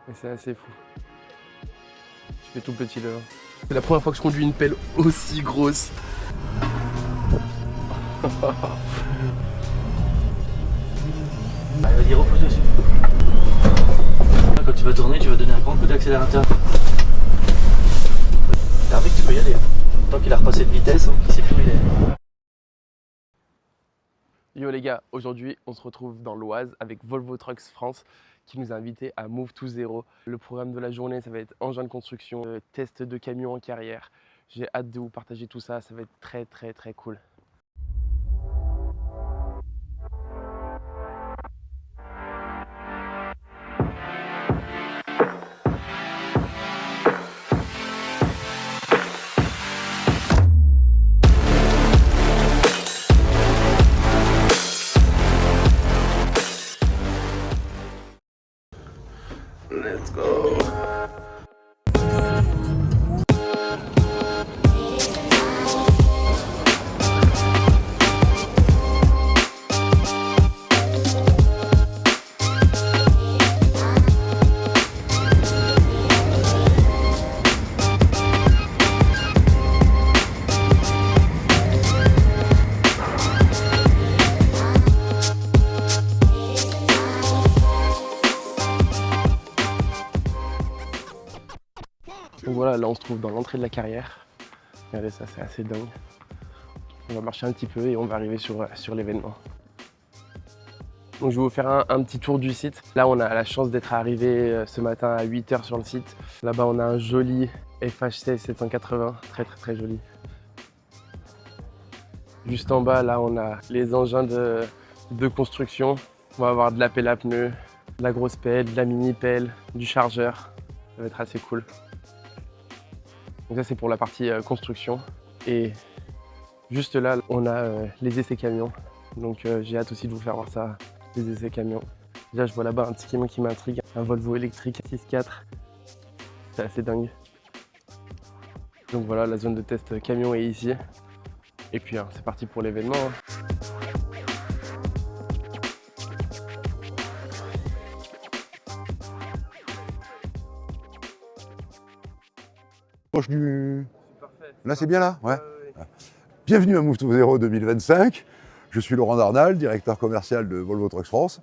Et c'est assez fou. Je fais tout petit là. C'est la première fois que je conduis une pelle aussi grosse. Allez, vas-y, repose dessus. Quand tu vas tourner, tu vas donner un grand coup d'accélérateur. Hervé, tu peux y aller. Tant qu'il a repassé de vitesse, il sait plus où il est. Yo les gars, aujourd'hui on se retrouve dans l'Oise avec Volvo Trucks France qui nous a invités à Move to Zero. Le programme de la journée, ça va être engin de construction, test de camion en carrière. J'ai hâte de vous partager tout ça, ça va être très cool. Let's go. Donc voilà, là on se trouve dans l'entrée de la carrière. Regardez ça, c'est assez dingue. On va marcher un petit peu et on va arriver sur l'événement. Donc je vais vous faire un petit tour du site. Là on a la chance d'être arrivé ce matin à 8 h sur le site. Là-bas on a un joli FH16 780, très joli. Juste en bas là on a les engins de construction. On va avoir de la pelle à pneus, de la grosse pelle, de la mini pelle, du chargeur. Ça va être assez cool. Donc ça c'est pour la partie construction. Et juste là on a les essais camions. Donc j'ai hâte aussi de vous faire voir ça, les essais camions. Déjà je vois là-bas un petit camion qui m'intrigue, un Volvo électrique 6.4. C'est assez dingue. Donc voilà, la zone de test camion est ici. Et puis c'est parti pour l'événement. Proche du... Parfait. Là, c'est bien là, ouais. Bienvenue à Move to Zero 2025. Je suis Laurent Darnal, directeur commercial de Volvo Trucks France.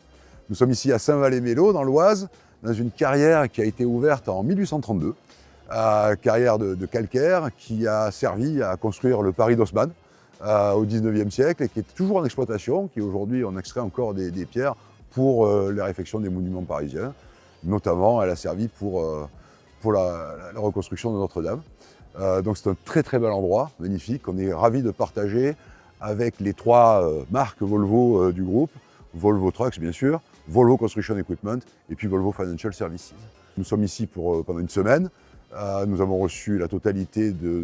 Nous sommes ici à Saint-Val-et-Mélo, dans l'Oise, dans une carrière qui a été ouverte en 1832. Carrière de calcaire qui a servi à construire le Paris d'Haussmann au 19e siècle et qui est toujours en exploitation, qui aujourd'hui on extrait encore des pierres pour la réfection des monuments parisiens. Notamment, elle a servi pour la reconstruction de Notre-Dame. Donc c'est un très bel endroit, magnifique. On est ravis de partager avec les trois marques Volvo du groupe, Volvo Trucks bien sûr, Volvo Construction Equipment et puis Volvo Financial Services. Nous sommes ici pendant une semaine. Nous avons reçu la totalité de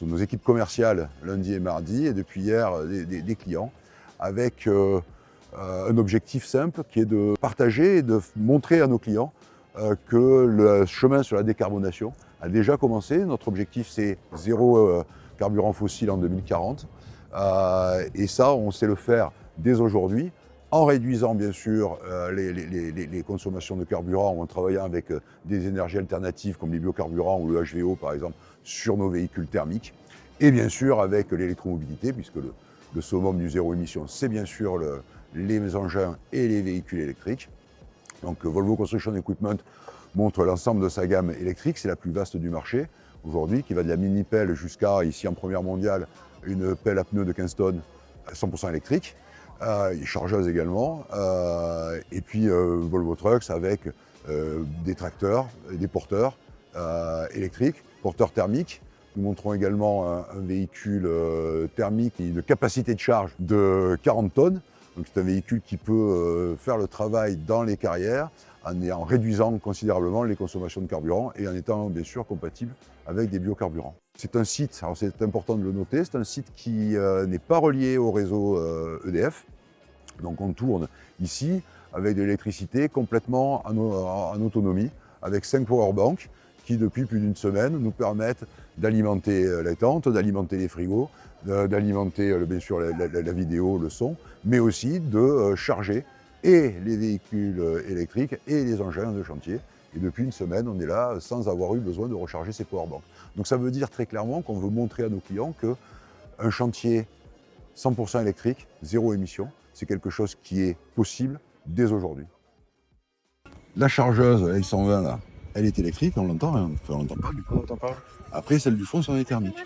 nos équipes commerciales lundi et mardi et depuis hier des clients avec un objectif simple qui est de partager et de montrer à nos clients que le chemin sur la décarbonation a déjà commencé. Notre objectif c'est zéro carburant fossile en 2040 et ça on sait le faire dès aujourd'hui en réduisant bien sûr les consommations de carburant ou en travaillant avec des énergies alternatives comme les biocarburants ou le HVO par exemple sur nos véhicules thermiques et bien sûr avec l'électromobilité puisque le summum du zéro émission c'est bien sûr les engins et les véhicules électriques. Donc Volvo Construction Equipment montre l'ensemble de sa gamme électrique, c'est la plus vaste du marché aujourd'hui, qui va de la mini-pelle jusqu'à, ici en première mondiale, une pelle à pneus de 15 tonnes 100% électrique, chargeuse également, et puis Volvo Trucks avec des tracteurs et des porteurs électriques, porteurs thermiques. Nous montrons également un véhicule thermique et une capacité de charge de 40 tonnes. Donc c'est un véhicule qui peut faire le travail dans les carrières en réduisant considérablement les consommations de carburant et en étant bien sûr compatible avec des biocarburants. C'est un site, alors c'est important de le noter, c'est un site qui n'est pas relié au réseau EDF. Donc on tourne ici avec de l'électricité complètement en autonomie, avec 5 powerbanks qui depuis plus d'une semaine nous permettent d'alimenter les tentes, d'alimenter les frigos, d'alimenter bien sûr la vidéo, le son, mais aussi de charger et les véhicules électriques et les engins de chantier Et depuis une semaine, on est là sans avoir eu besoin de recharger ses powerbanks. Donc ça veut dire très clairement qu'on veut montrer à nos clients qu'un chantier 100% électrique, zéro émission, c'est quelque chose qui est possible dès aujourd'hui. La chargeuse L120 là, elle est électrique, on l'entend, hein. Enfin, on l'entend pas du coup. On n'entend pas. Après celle du fond, c'est thermique.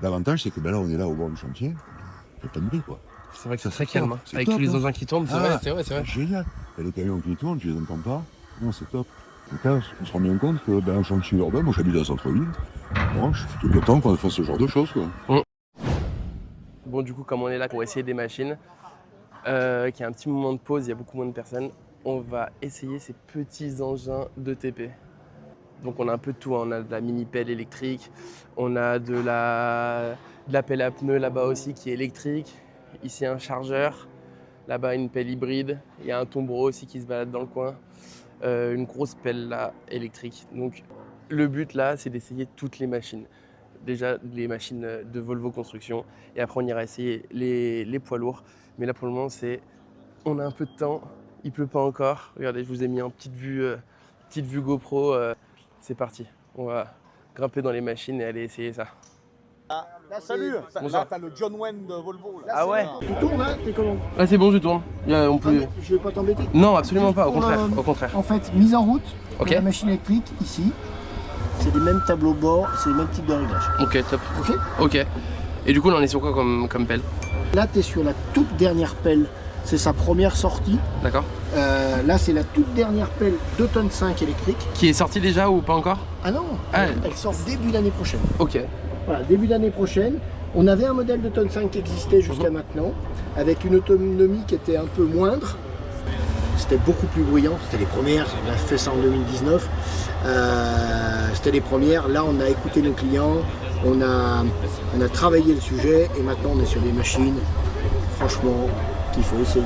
L'avantage c'est que ben là on est là au bord du chantier, il n'y a pas de bruit quoi. C'est vrai que c'est très calme. Hein. Avec top, tous les hein. engins qui tournent, c'est vrai, c'est vrai, c'est vrai. Génial. Et les camions qui tournent, tu les entends pas. Non, c'est top. Donc là, on se rend bien compte que un chantier urbain, moi j'habite à centre-ville, bon, je suis tout content qu'on fasse ce genre de choses quoi. Bon, du coup, comme on est là pour essayer des machines, qu'il y a un petit moment de pause, il y a beaucoup moins de personnes, on va essayer ces petits engins de TP. Donc on a un peu de tout, hein. On a de la mini pelle électrique, on a de la pelle à pneus là-bas aussi qui est électrique, ici un chargeur, là-bas une pelle hybride, il y a un tombereau aussi qui se balade dans le coin, une grosse pelle là électrique. Donc le but là c'est d'essayer toutes les machines. Déjà les machines de Volvo Construction et après on ira essayer les poids lourds. Mais là pour le moment on a un peu de temps, il pleut pas encore. Regardez, je vous ai mis en petite vue GoPro. C'est parti, on va grimper dans les machines et aller essayer ça. Là, salut. Là, t'as le John Wayne de Volvo. Là, Ah ouais. Tu tournes, hein? T'es comment? Ah c'est bon, je tourne. On peut... Je vais pas t'embêter. Non, absolument pas, au Pour contraire. le- Au contraire. En fait, mise en route Ok. de la machine électrique, ici. C'est les mêmes tableaux de bord, c'est les mêmes types de réglages. Ok, top. Ok. Ok. Et du coup, là, on est sur quoi comme pelle? Là, t'es sur la toute dernière pelle. C'est sa première sortie. D'accord. Là, c'est la toute dernière pelle 2,5 tonnes électrique. Qui est sorti déjà ou pas encore? Ah non, Ah. elle sort début d'année prochaine. Ok. Voilà, début d'année prochaine. On avait un modèle de 2,5 tonnes qui existait jusqu'à maintenant, avec une autonomie qui était un peu moindre. C'était beaucoup plus bruyant, c'était les premières, on a fait ça en 2019. C'était les premières. Là, on a écouté nos clients, on a travaillé le sujet et maintenant on est sur des machines, franchement, qu'il faut essayer.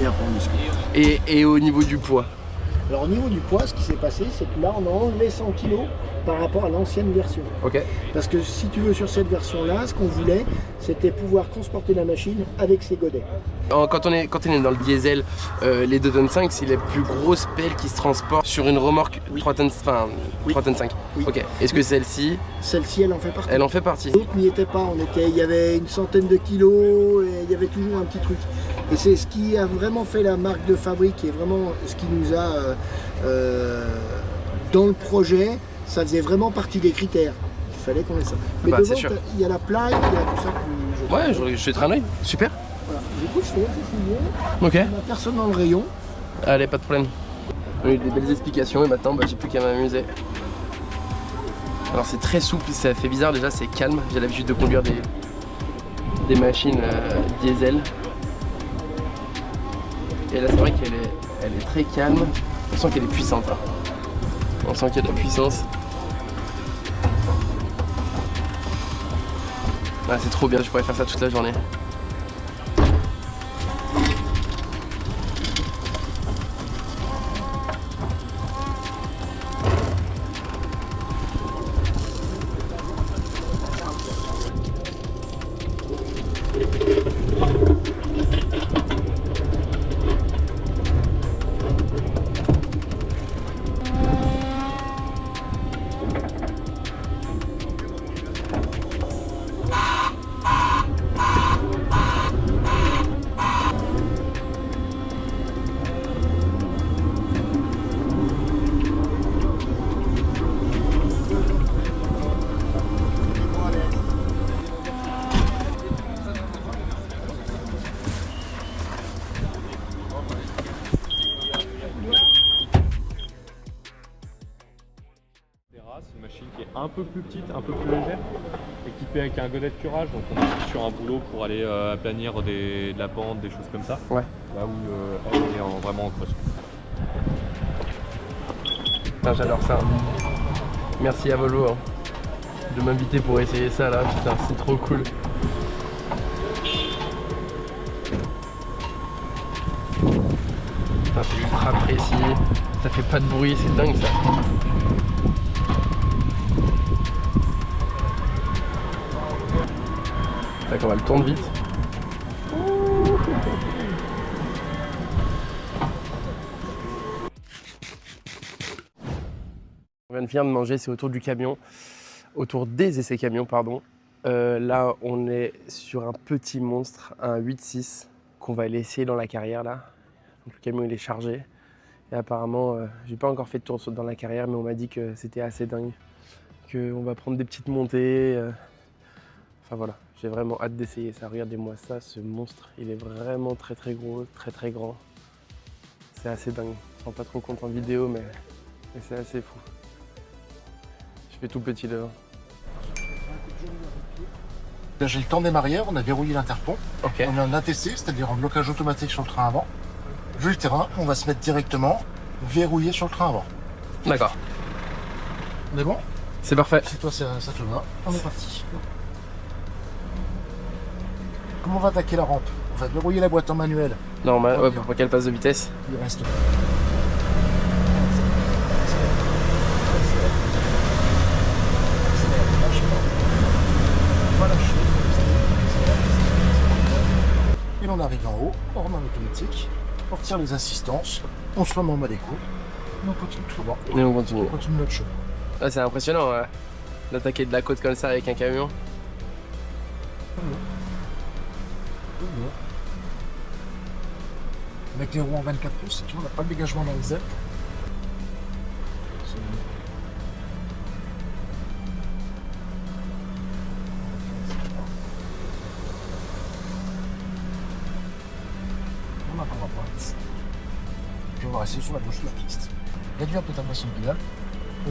Et après on discute. Et au niveau du poids? Alors au niveau du poids, ce qui s'est passé, c'est que là, on a enlevé 100 kg par rapport à l'ancienne version. Ok. Parce que si tu veux, sur cette version-là, ce qu'on voulait, c'était pouvoir transporter la machine avec ses godets. Quand on est dans le diesel, les 2,5 tonnes, c'est la plus grosse pelle qui se transporte sur une remorque 3 tonnes, enfin Oui. 3 tonnes 5. Oui. Ok. Est-ce que celle-ci, Celle-ci, elle en fait partie. elle en fait partie? L'autre n'y était pas, il y avait une centaine de kilos et il y avait toujours un petit truc. Et c'est ce qui a vraiment fait la marque de fabrique et vraiment ce qui nous a, dans le projet, ça faisait vraiment partie des critères. Il fallait qu'on ait ça. Mais Bah, devant, c'est sûr. il y a la plaque, il y a tout ça. Ouais, je vais te un œil. Super. Voilà. Du coup, je te laisse essayer. Ok. On n'a personne dans le rayon. Allez, pas de problème. On a eu des belles explications et maintenant j'ai plus qu'à m'amuser. Alors c'est très souple, ça fait bizarre déjà, c'est calme. J'ai l'habitude de conduire des machines diesel. Et là c'est vrai qu'elle est très calme. On sent qu'elle est puissante. Hein. On sent qu'il y a de la puissance. Ah, c'est trop bien, je pourrais faire ça toute la journée. C'est une machine qui est un peu plus petite, un peu plus légère, équipée avec un godet de curage, donc on est sur un boulot pour aller aplanir de la pente, des choses comme ça. Ouais. Là où elle est vraiment en creuse. Putain, j'adore ça. Merci à Volvo hein, de m'inviter pour essayer ça là, putain c'est trop cool. Putain, c'est ultra précis, ça fait pas de bruit, c'est dingue ça. On va le tourner vite. On vient de finir de manger, c'est autour du camion, autour des essais camions, pardon. Là, on est sur un petit monstre, un 8.6, qu'on va aller essayer dans la carrière là. Donc, le camion il est chargé. Et apparemment, j'ai pas encore fait de tour dans la carrière, mais on m'a dit que c'était assez dingue. Qu'on va prendre des petites montées. Enfin voilà, j'ai vraiment hâte d'essayer ça. Regardez-moi ça, ce monstre, il est vraiment très très gros, très grand. C'est assez dingue. Je me rends pas trop compte en vidéo, mais c'est assez fou. Je fais tout petit là. J'ai le temps démarrière, on a verrouillé l'interpont. Ok. On a un ATC, c'est-à-dire un blocage automatique sur le train avant. Vu le terrain, on va se mettre directement verrouillé sur le train avant. D'accord. On est bon? C'est parfait. Si toi ça te va, on est parti. Comment on va attaquer la rampe? On va verrouiller la boîte en manuel. Normal, ouais, pour qu'elle passe de vitesse. Il reste. Et on arrive en haut, on remet en automatique, on retire les assistances, on se remet en maléco, et on continue tout droit. Et on continue. On continue notre chemin. Ah, c'est impressionnant d'attaquer de la côte comme ça avec un camion. Avec les roues en 24 pouces, tu vois, on n'a pas de dégagement dans les ailes. On a pas la pointe. Puis on va rester sur la gauche de la piste. Réduire un peu ta pression de pédale. Tu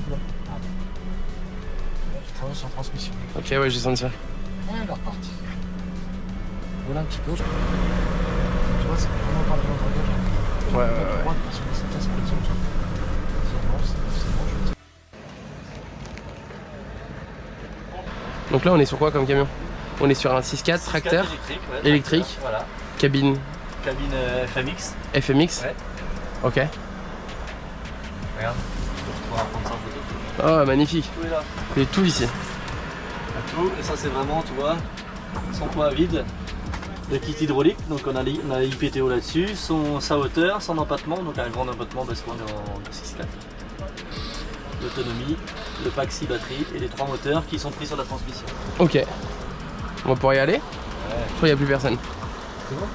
travailles sur transmission. Ok, ouais, j'ai senti ça. Et on est reparti. Voilà un petit peu. Tu vois, c'est vraiment pas le bon bagage. Ouais. Donc là, on est sur quoi comme camion? On est sur un 6.4 tracteur électrique. Tracteur, voilà. Cabine FMX. FMX. Ouais. Ok. Regarde, tu pourras prendre ça en photo. Oh, magnifique. Tout est là. Il y a tout ici. Tout, et ça c'est vraiment, tu vois, son poids à vide. Le kit hydraulique, donc on a l'IPTO là-dessus, sa hauteur, son empattement, donc un grand empattement parce qu'on est en 6.4. L'autonomie, le pack 6 batteries et les 3 moteurs qui sont pris sur la transmission. Ok. On va pouvoir y aller? Ouais. Je crois qu'il n'y a plus personne. C'est bon?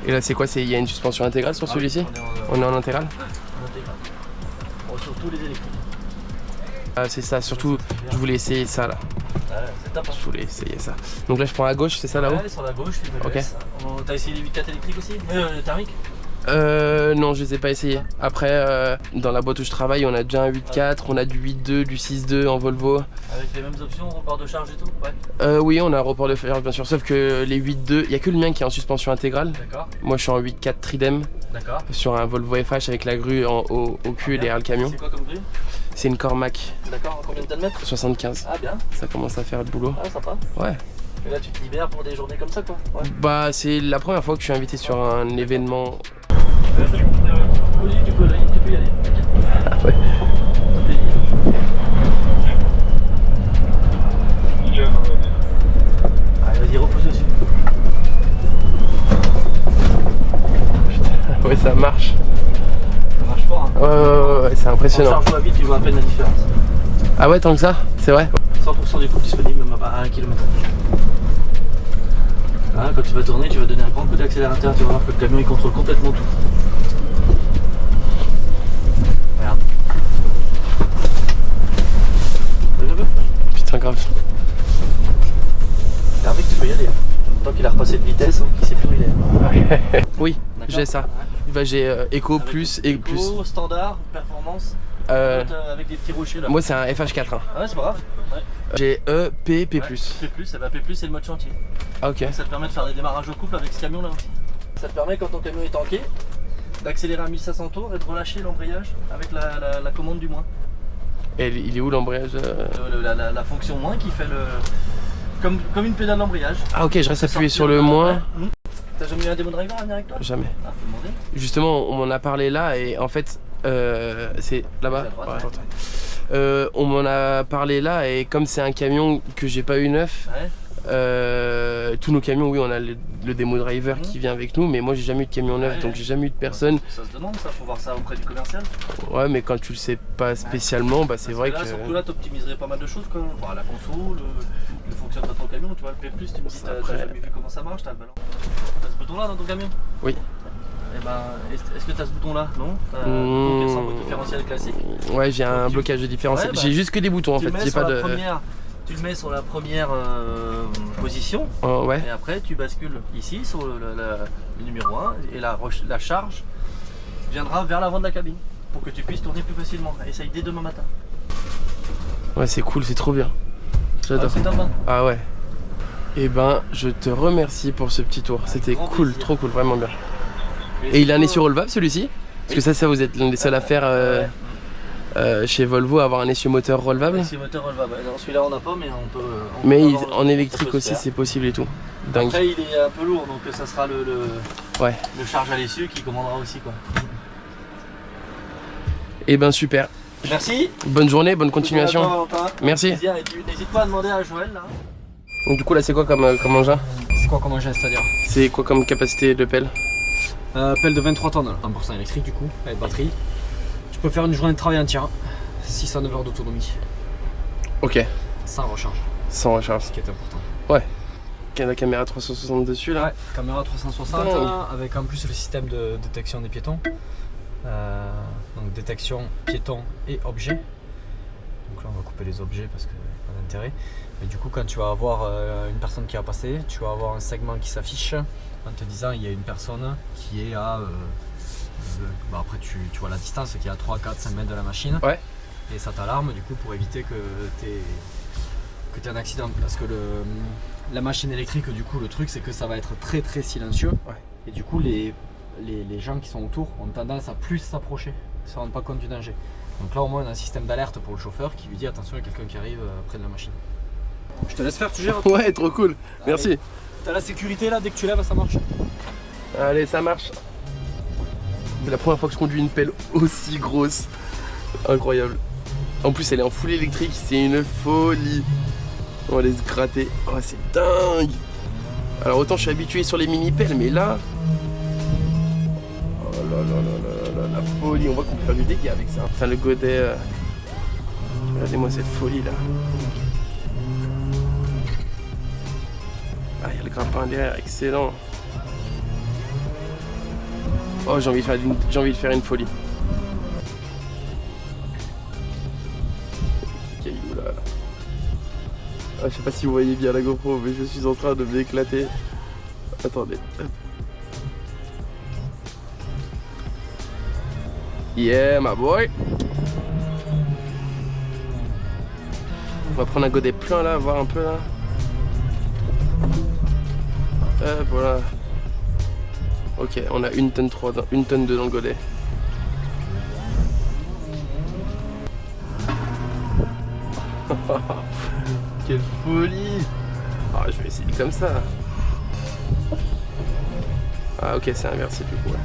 Et là, c'est quoi? Il y a une suspension intégrale sur celui-ci? On est en intégrale? En intégral. Bon, sur tous les électriques. Ah, c'est ça, surtout, je voulais essayer ça là. Ouais, c'est top. Hein. Je voulais essayer ça. Donc là, je prends à gauche, c'est ça là-haut? Ouais, sur la gauche, tu me Ok. laisses. T'as essayé les 8.4 électriques aussi? Thermique? Non, je les ai pas essayés. Après, dans la boîte où je travaille, on a déjà un 8.4, on a du 8.2, du 6.2 en Volvo. Avec les mêmes options, report de charge et tout? Ouais. Oui, on a un report de charge bien sûr, sauf que les 8.2, il n'y a que le mien qui est en suspension intégrale. D'accord. Moi, je suis en 8.4 Tridem D'accord. sur un Volvo FH avec la grue au cul et derrière le camion. C'est quoi comme grue? C'est une Cormac D'accord, combien de mètres? 75. Ah bien. Ça commence à faire le boulot. Ah sympa. Ouais. Et là tu te libères pour des journées comme ça quoi. Ouais. Bah, c'est la première fois que je suis invité sur un événement. Oui, tu peux y aller. Ah ouais. Allez, vas-y, repose dessus. Ouais, ça marche. Ça marche fort. Hein. Ouais, c'est En impressionnant. charge vite, tu vois à peine la différence. Ah ouais, tant que ça? C'est vrai? 100% du coup disponible même à 1 km. Hein, quand tu vas tourner, tu vas donner un grand coup d'accélérateur, tu vas voir que le camion il contrôle complètement tout. Regarde. Putain, grave. Hervé, tu peux y aller. Tant qu'il a repassé de vitesse, il sait plus où il est. Oui, D'accord. j'ai ça. Bah, j'ai Eco Avec plus et Eco, plus. standard, performance, avec des petits rochers là. Moi, c'est un FH4. Hein. Ah ouais, c'est pas grave. Ouais. J'ai E, P, P+. Ouais, P+, c'est le mode chantier. Ah, ok. Donc ça te permet de faire des démarrages au couple avec ce camion là aussi. Ça te permet quand ton camion est tanké d'accélérer à 1500 tours et de relâcher l'embrayage avec la commande du moins. Et il est où l'embrayage? La fonction moins qui fait le... Comme une pédale d'embrayage. Ah ok, je reste appuyé sur le moins. T'as jamais eu un démo driver à venir avec toi? Jamais. Ah, faut demander. Justement, on m'en a parlé là et en fait, c'est là-bas. C'est à droite, Ouais, ouais. attends. On m'en a parlé là et comme c'est un camion que j'ai pas eu neuf, Ouais. Tous nos camions, oui, on a le démo driver qui vient avec nous, mais moi j'ai jamais eu de camion neuf, donc j'ai jamais eu de personne. Ça se demande ça, faut voir ça auprès du commercial. Ouais, mais quand tu le sais pas spécialement, bah c'est vrai là, que... Surtout là, t'optimiserais pas mal de choses quand même. Bon, la console, le fonctionnement de ton camion, tu vois, le P+, tu me dis, t'as jamais vu comment ça marche, t'as le ballon. T'as ce bouton là dans ton camion? Oui. Eh ben, est-ce que t'as ce bouton là? Non? T'as un bouton sans différentiel classique? Ouais, j'ai un blocage de différentiel. J'ai juste que des boutons en fait. J'ai pas de... Tu le mets sur la première position, ouais. Et après tu bascules ici sur le numéro 1 et la charge viendra vers l'avant de la cabine pour que tu puisses tourner plus facilement. Essaye dès demain matin. Ouais, c'est cool, c'est trop bien. J'adore. C'est top, hein. Ah ouais. Et ben, je te remercie pour ce petit tour. C'était cool, trop cool, vraiment bien. Et il a un essieu relevable celui-ci? Parce que ça vous êtes l'un des seuls à faire chez Volvo, avoir un essieu moteur relevable. Essieu moteur relevable. Celui-là on n'a pas, mais on peut. Mais en électrique aussi, c'est possible et tout. Dingue. Après, il est un peu lourd, donc ça sera le charge à l'essieu qui commandera aussi, quoi. Et ben super. Merci. Bonne journée, bonne continuation. Merci. N'hésite pas à demander à Joël là. Donc du coup là c'est quoi comme engin? C'est quoi comme engin, c'est-à-dire? C'est quoi comme capacité de pelle? Pelle de 23 tonnes, 100% électrique du coup, avec batterie. Tu peux faire une journée de travail entière, 6 à 9 heures d'autonomie. Ok. Sans recharge. Sans recharge. Ce qui est important. Ouais. La caméra 360 dessus là. Ouais, caméra 360 avec en plus le système de détection des piétons. Donc détection piétons et objets. Donc là on va couper les objets parce que pas d'intérêt. Mais du coup quand tu vas avoir une personne qui va passer, tu vas avoir un segment qui s'affiche en te disant il y a une personne qui est à après tu vois la distance qui est à 3, 4, 5 mètres de la machine. Ouais. Et ça t'alarme du coup pour éviter que tu aies un accident. Parce que la machine électrique du coup le truc c'est que ça va être très très silencieux. Ouais. Et du coup les gens qui sont autour ont tendance à plus s'approcher, ils ne se rendent pas compte du danger. Donc là au moins on a un système d'alerte pour le chauffeur qui lui dit attention il y a quelqu'un qui arrive près de la machine. Je te laisse faire, tu gères. Ouais, trop cool, merci. T'as la sécurité là, dès que tu lèves ça marche. Allez, ça marche. C'est la première fois que je conduis une pelle aussi grosse. Incroyable. En plus elle est en full électrique, c'est une folie. On va aller se gratter. Oh c'est dingue. Alors autant je suis habitué sur les mini pelles, mais là... Oh là là là là là, la folie. On voit qu'on peut faire du dégât avec ça. Enfin le godet... Regardez-moi cette folie là. Ah, il y a le grappin derrière, excellent. Oh, j'ai envie de faire une folie. Caillou là. Ah, je sais pas si vous voyez bien la GoPro, mais je suis en train de m'éclater. Attendez. Hop. Yeah, my boy. On va prendre un godet plein là, voir un peu là. Voilà. Ok, on a 1 tonne 3, 1 tonne 2 dans le godet. Quelle folie! Ah, je vais essayer comme ça. Ah ok, c'est inversé du coup. Ouais.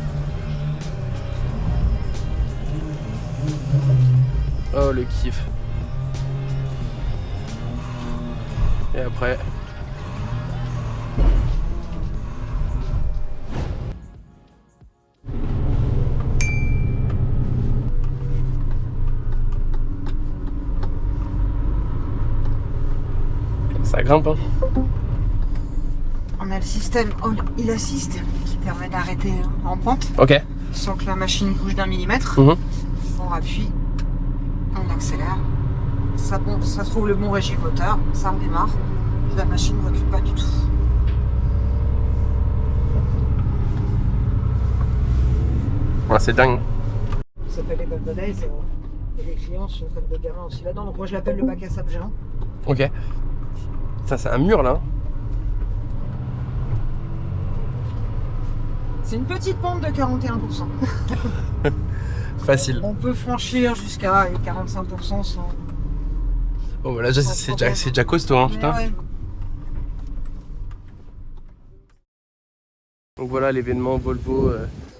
Oh le kiff. Et après... Ça grimpe hein. On a le système Hill Assist qui permet d'arrêter en pente. Ok. Sans que la machine bouge d'1 millimètre. On appuie, on accélère. Ça trouve le bon régime moteur, ça redémarre. Et la machine ne recule pas du tout. Ouais, c'est dingue. Ça s'appelle les Golden Days et les clients sont comme des gamins aussi là-dedans. Donc moi je l'appelle le bac à sable géant. Ok. Ça c'est un mur là. C'est une petite pente de 41%. Facile. On peut franchir jusqu'à 45% sans... Oh là c'est déjà costaud hein, putain. Ouais. Donc voilà l'événement Volvo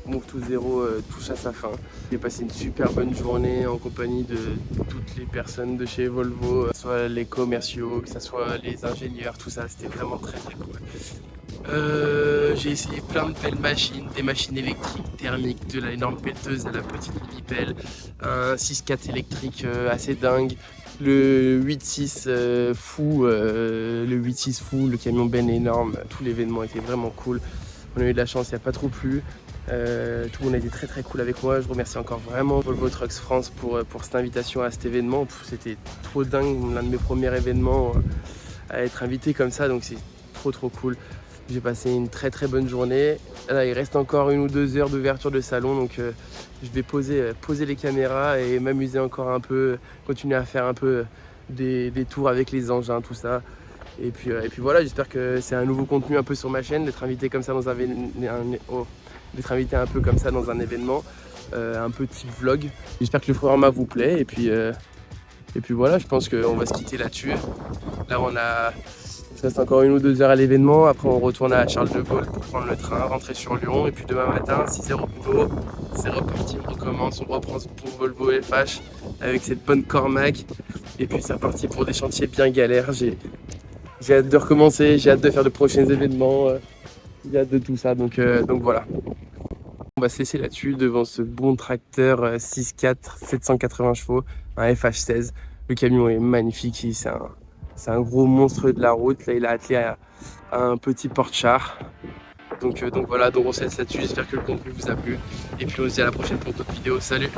Move20 touche à sa fin. J'ai passé une super bonne journée en compagnie de toutes les personnes de chez Volvo, que ce soit les commerciaux, que ce soit les ingénieurs, tout ça, c'était vraiment très cool. J'ai essayé plein de belles machines, des machines électriques, thermiques, de l'énorme pelleteuse à la petite mini-pelle, un 6.4 électrique assez dingue, le 8.6 fou, le camion Ben énorme, tout l'événement était vraiment cool. On a eu de la chance, il n'y a pas trop plu. Tout le monde a été très cool avec moi. Je remercie encore vraiment Volvo Trucks France pour cette invitation à cet événement. C'était trop dingue, l'un de mes premiers événements à être invité comme ça, donc c'est trop cool. J'ai passé une très bonne journée. Là, il reste encore 1 ou 2 heures d'ouverture de salon, donc je vais poser les caméras et m'amuser encore un peu, continuer à faire un peu des tours avec les engins, tout ça. Et puis voilà, j'espère que c'est un nouveau contenu un peu sur ma chaîne, d'être invité comme ça dans d'être invité un peu comme ça dans un événement, un peu type vlog. J'espère que le format vous plaît et puis voilà, je pense qu'on va se quitter là-dessus. Là, il reste encore 1 ou 2 heures à l'événement. Après, on retourne à Charles de Gaulle pour prendre le train, rentrer sur Lyon. Et puis demain matin, 6h au boulot, c'est reparti, on recommence, on reprend pour Volvo FH avec cette bonne Cormac. Et puis c'est reparti pour des chantiers bien galères. J'ai hâte de recommencer, j'ai hâte de faire de prochains événements, j'ai hâte de tout ça. Donc voilà. On va se laisser là-dessus devant ce bon tracteur 6.4, 780 chevaux, un FH16. Le camion est magnifique, c'est un gros monstre de la route. Là, il a attelé à un petit porte-char. Donc voilà, on se laisse là-dessus. J'espère que le contenu vous a plu. Et puis on se dit à la prochaine pour d'autres vidéos. Salut!